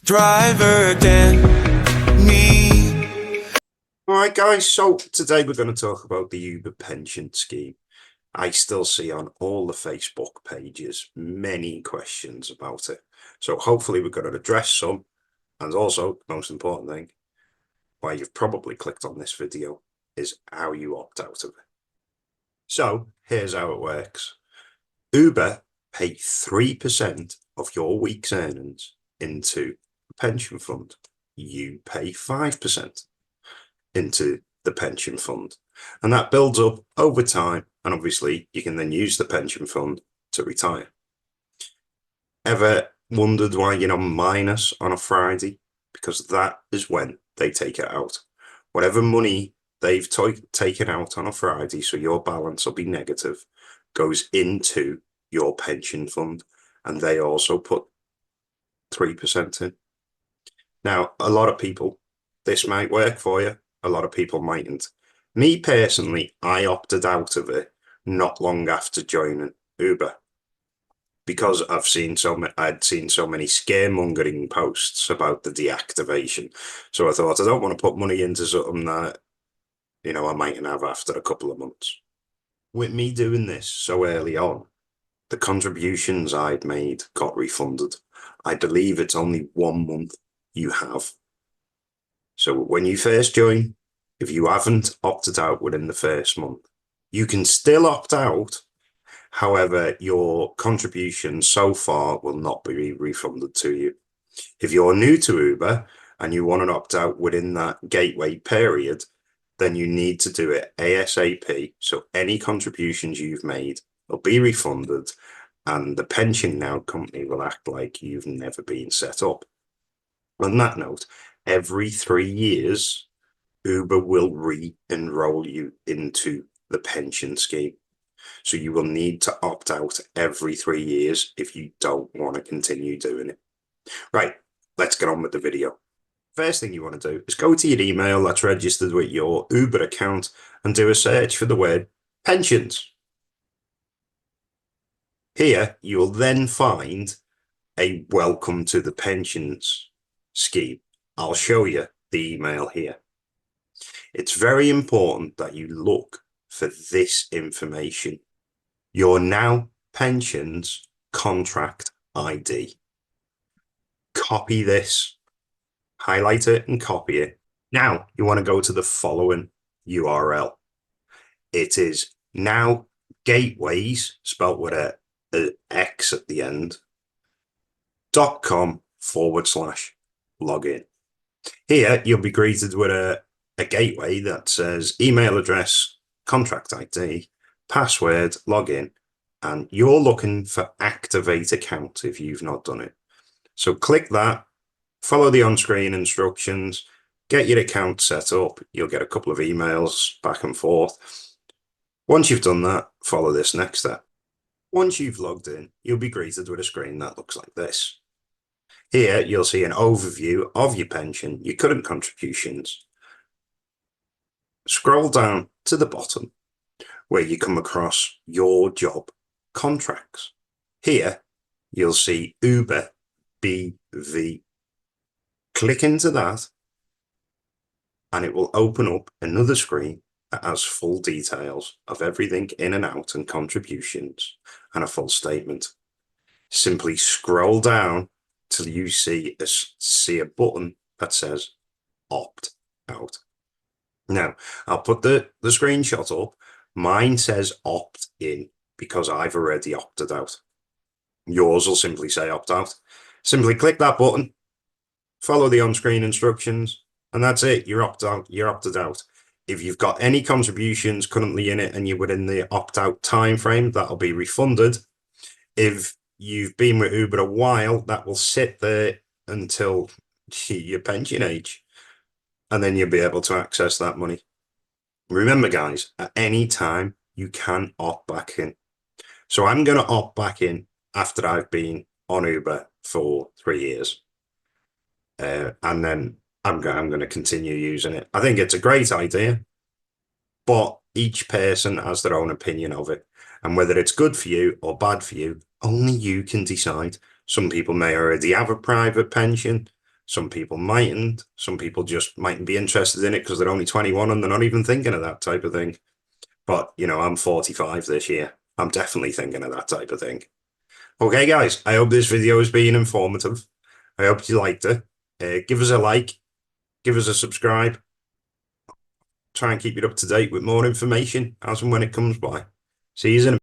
Driver than me. All right, guys. So today we're going to talk about the Uber pension scheme. I still see on all the Facebook pages many questions about it. So hopefully we're going to address some. And also, the most important thing, why you've probably clicked on this video, is how you opt out of it. So here's how it works. Uber pay 3% of your week's earnings into a pension fund. You pay 5% into the pension fund. And that builds up over time. And obviously, you can then use the pension fund to retire. Ever wondered why you're on minus on a Friday? Because that is when they take it out. Whatever money they've taken out on a Friday, so your balance will be negative, goes into your pension fund. And they also put 3% in. Now, a lot of people, this might work for you. A lot of people mightn't. Me personally, I opted out of it not long after joining Uber because I'd seen so many scaremongering posts about the deactivation. So I thought I don't want to put money into something that, I mightn't have after a couple of months. With me doing this so early on, the contributions I'd made got refunded. I believe it's only 1 month you have. So when you first join, if you haven't opted out within the first month, you can still opt out. However, your contribution so far will not be refunded to you. If you're new to Uber and you want to opt out within that gateway period, then you need to do it ASAP. So any contributions you've made will be refunded and the pension now company will act like you've never been set up. On that note, every 3 years, Uber will re-enroll you into the pension scheme. So you will need to opt out every 3 years if you don't want to continue doing it. Right, let's get on with the video. First thing you want to do is go to your email that's registered with your Uber account and do a search for the word pensions. Here, you will then find a welcome to the pensions scheme. I'll show you the email here. It's very important that you look for this information. Your Now Pensions Contract ID. Copy this, highlight it and copy it. Now you want to go to the following URL. It is Now Gateways, spelled with a X at the end, .com/login. Here you'll be greeted with a gateway that says email address, contract ID, password, login, and you're looking for activate account if you've not done it. So click that, follow the on-screen instructions, get your account set up. You'll get a couple of emails back and forth. Once you've done that, follow this next step. Once you've logged in, you'll be greeted with a screen that looks like this. Here, you'll see an overview of your pension, your current contributions. Scroll down to the bottom where you come across your job contracts. Here, you'll see Uber BV. Click into that and it will open up another screen that has full details of everything in and out and contributions and a full statement. Simply scroll down till you see a button that says opt out. Now, I'll put the screenshot up. Mine says opt in because I've already opted out. Yours will simply say opt out. Simply click that button, follow the on-screen instructions, and that's it. You're opted out. If you've got any contributions currently in it and you're within the opt-out time frame, that'll be refunded. If you've been with Uber a while, that will sit there until your pension age, and then you'll be able to access that money. Remember, guys, at any time, you can opt back in. So I'm going to opt back in after I've been on Uber for 3 years. And then I'm going to continue using it. I think it's a great idea, but each person has their own opinion of it. And whether it's good for you or bad for you, only you can decide. Some people may already have a private pension. Some people mightn't. Some people just mightn't be interested in it because they're only 21 and they're not even thinking of that type of thing. But, you know, I'm 45 this year. I'm definitely thinking of that type of thing. Okay, guys, I hope this video has been informative. I hope you liked it. Give us a like, give us a subscribe. Try and keep you up to date with more information as and when it comes by. See you in a